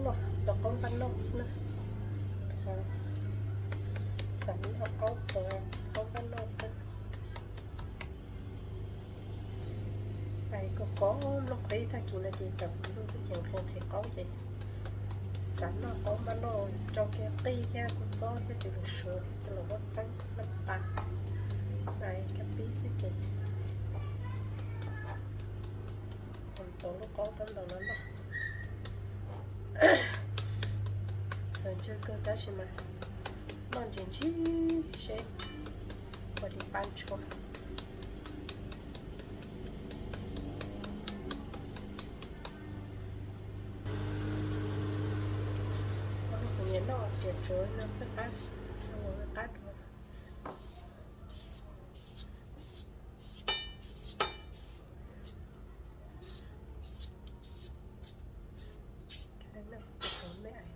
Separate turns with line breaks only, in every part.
rồi tôi có bánh nốt nữa sẵn họ có bánh nốt này có lúc ấy ta kỹ là gì tập lúc sẽ chẳng không thể có gì sẵn nó có bánh nốt cho cái tí ra cũng gió cho chị được sửa thì là có sẵn nó bạc này cái tí sẽ chị còn tôi lúc có tấm đầu nó chưa cơ ta chỉ mà non chuyện chi sẽ có đi bán cho có những nó tiệt chối nó sẽ cắt xong rồi nó cắt rồi cái này nó sẽ tốn mấy ảnh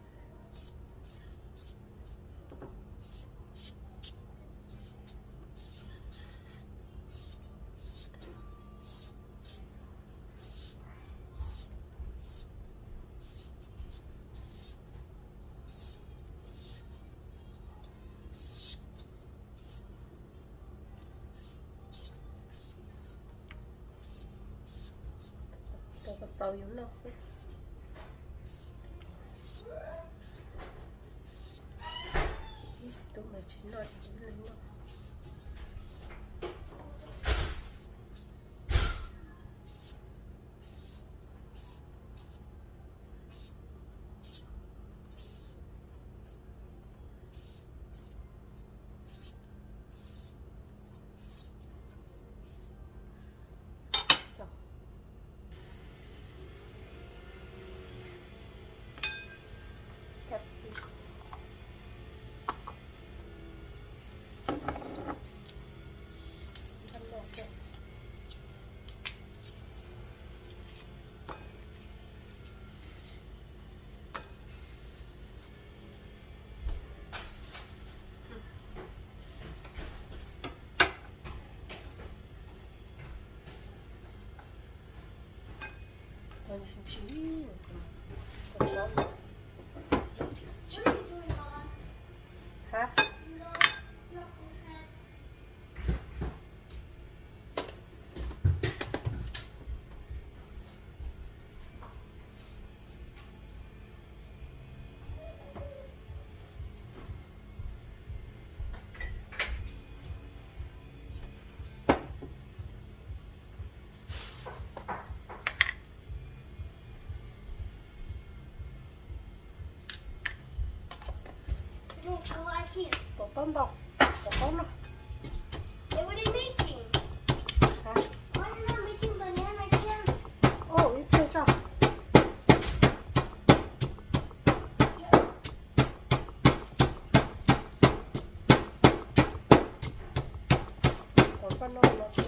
tôi có trâu giống nó chứ tôi là chín rồi lên nó hả? Có tôm đâu? Có tôm đâu?
What are you making?
Hả?
Oh, I'm not making banana jam.
Ồ, ít chưa cho. Có con nồi nó chứ.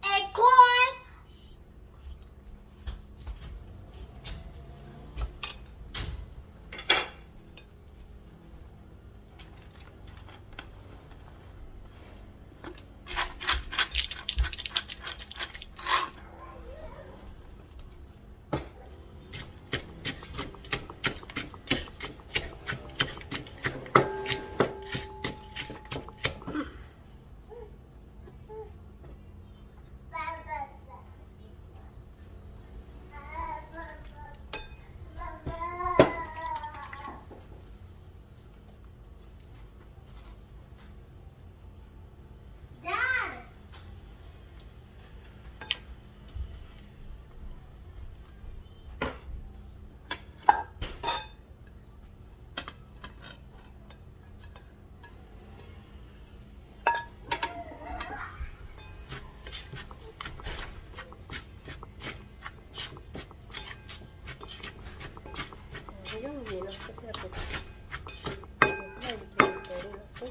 Acorn. Dad.
Cái gì nó sẽ theo được. Cái này thì kiểu nó sẽ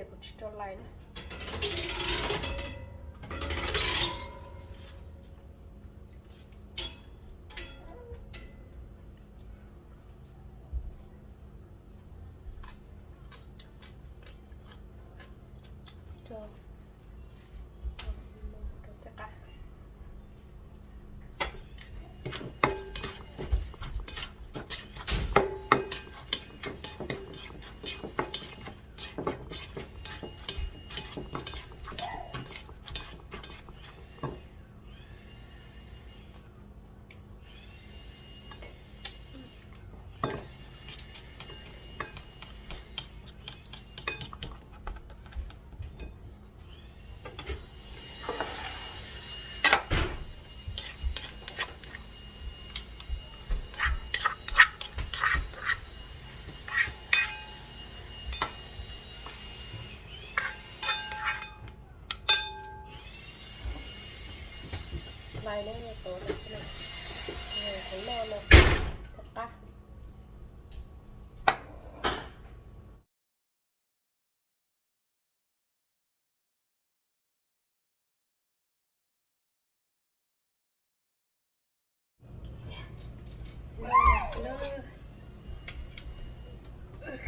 giờ cũng chỉ cho lại nữa cho tất cả này nó nghe tổ này thế này nghe thấy lo này thật ta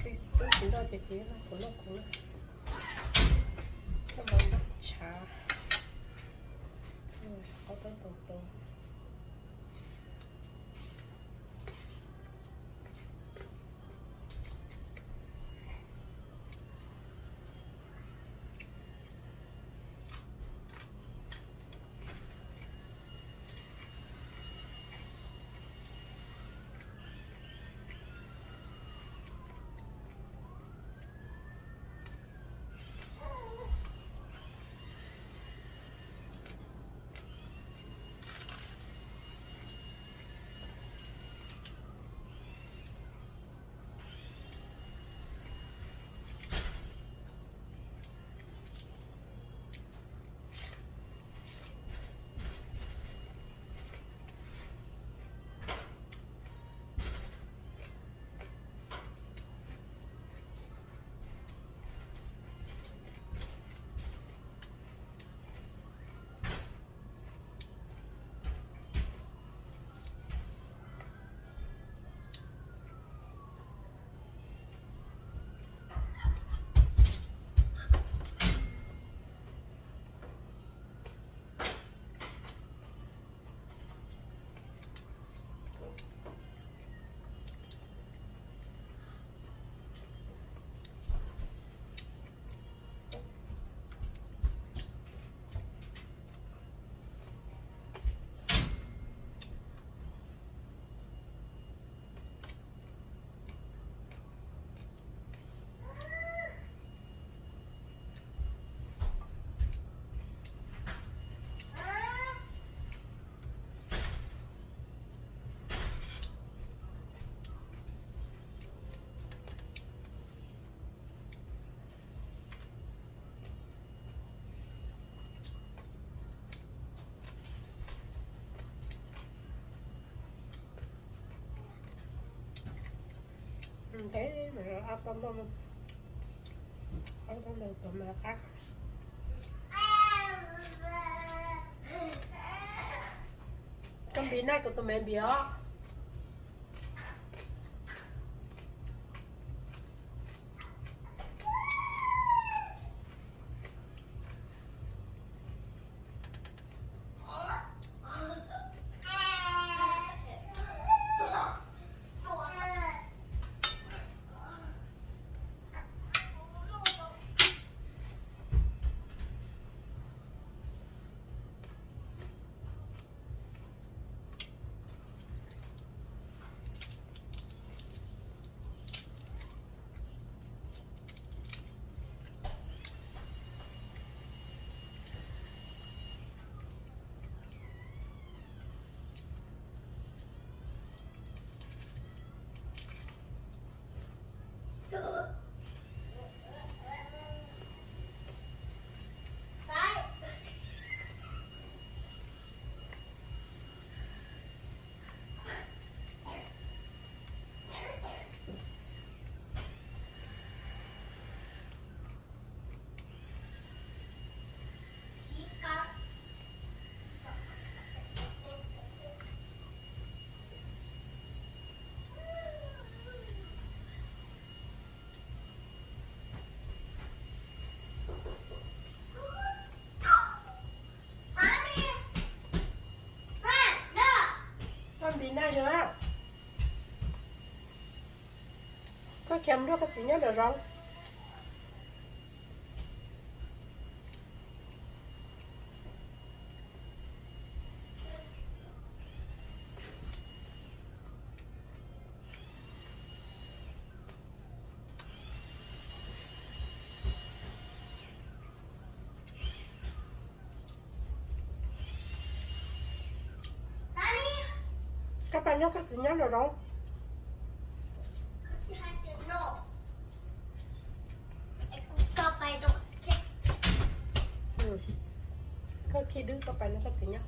Cristo chúng ta thì quý là cũng là các bạn bắt trà rồi có tới tổ thế mà ăn tôm được tôm mà khác trong bí này của tụi mình bí đó bị này nữa. Có kem đó có chỉ nhớ được không?
Sunny,
Các bạn nhớ có chỉ nhớ được không?
she had to know. Stop by the check.
Ừ. Có khi đứa các bạn nó có chỉ nhớ.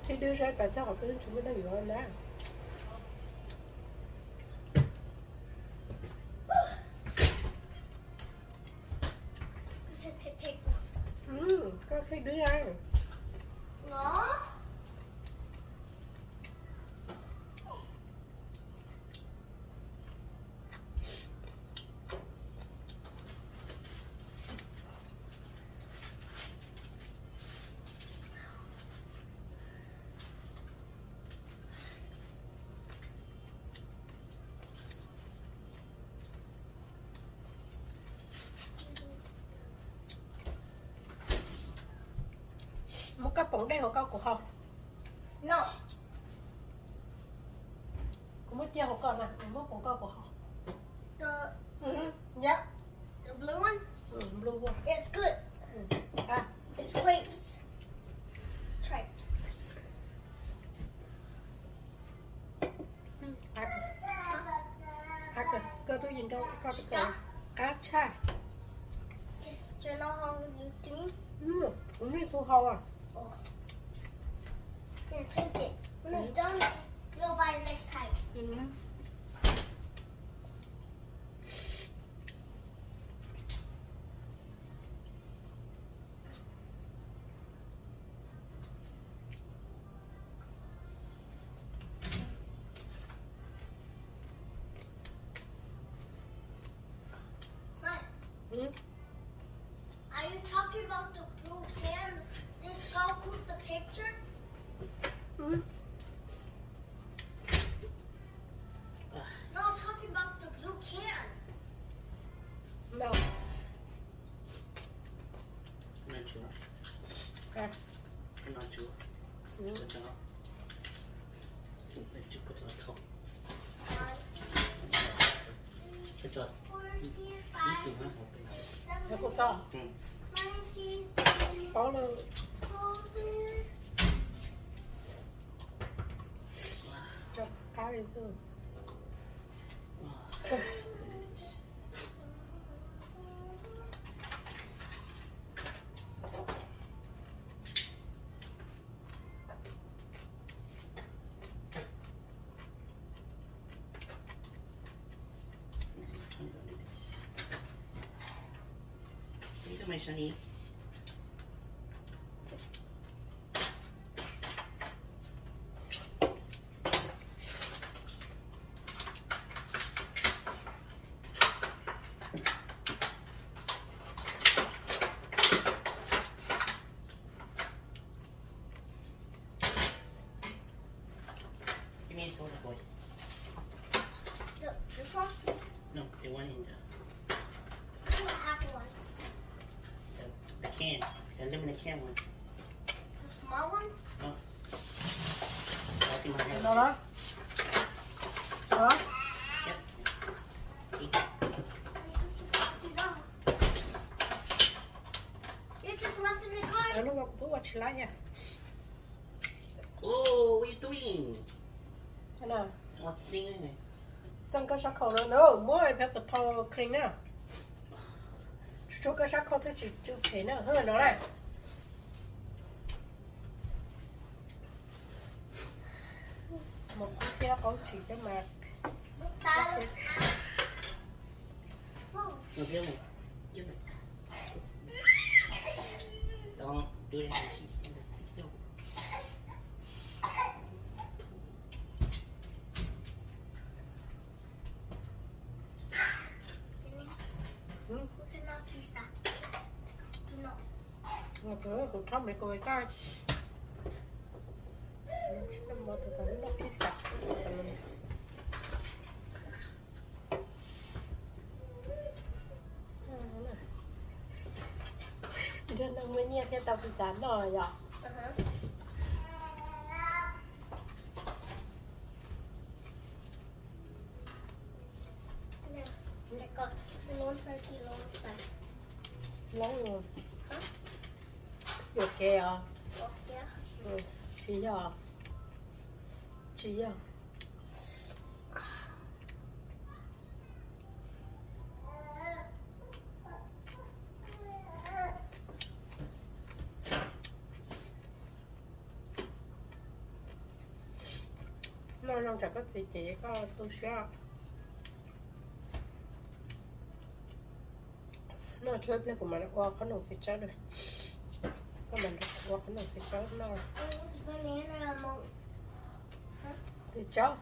Khi đưa ra bài cho học sinh chúng nó hiểu hơn đó.
Kasi pick.
Có khi đưa ra.
No?
Một cái bóng đen của con của không?
No.
Cũng mất chia của con nè, một bóng con của không?
The
Dạ.
the blue one?
Blue one.
It's good.
À,
It's grapes. Try.
cơ tôi nhìn đâu có cái cá cha.
Do you know how you do?
Cũng như cô hầu à.
Yeah, drink it. When it's done, you'll buy it next time. Are you talking about the blue can? This girl put the picture? No, I'm talking about the blue can.
No.
I'm not sure.
À.
I'm not sure. What's up? Let's just go to the top. Good job. Đi cùng ha.
Nó cô to. Có luôn. Cho cá đi xương.
Dito may sunny. เนี่ยฉันเล่นในแค่มัน
The small one?
เอาที่มาให้
Đó đó. Đó.
อีก
You just left in the car.
Nó lúc tu ở chỉ lại nha.
โอ้ what you doing
Thế nào?
เอาซิงเลย
Xong cái sắc khẩu nó mua ai phải thò clean nè. Chú cái sắc khẩu thì chỉ chú thế nè, hơn nó này. Một cái kia có chỉ cái mặt.
Tyler.
เราเยอะไหมเยอะไหมต้องดูแลชีวิต
Ừ.
Who did not kiss that? Do not.
Mà cứ cũng trong mấy cô ấy coi. Chứ là một cái nó cái sạch. Cho nên mới nghe theo tao bị dán rồi nhở.
Uh-huh. I got loan side, loan side.
Nóng rồi. Được kìa.
Okay.
Ừ. Chí à. Chí à. Nó không chắc có gì chỉ có tôi sẽ nó chơi play của mình qua khả năng sẽ chết rồi có mình qua khả năng sẽ chết nó
What's banana mo?
sẽ chết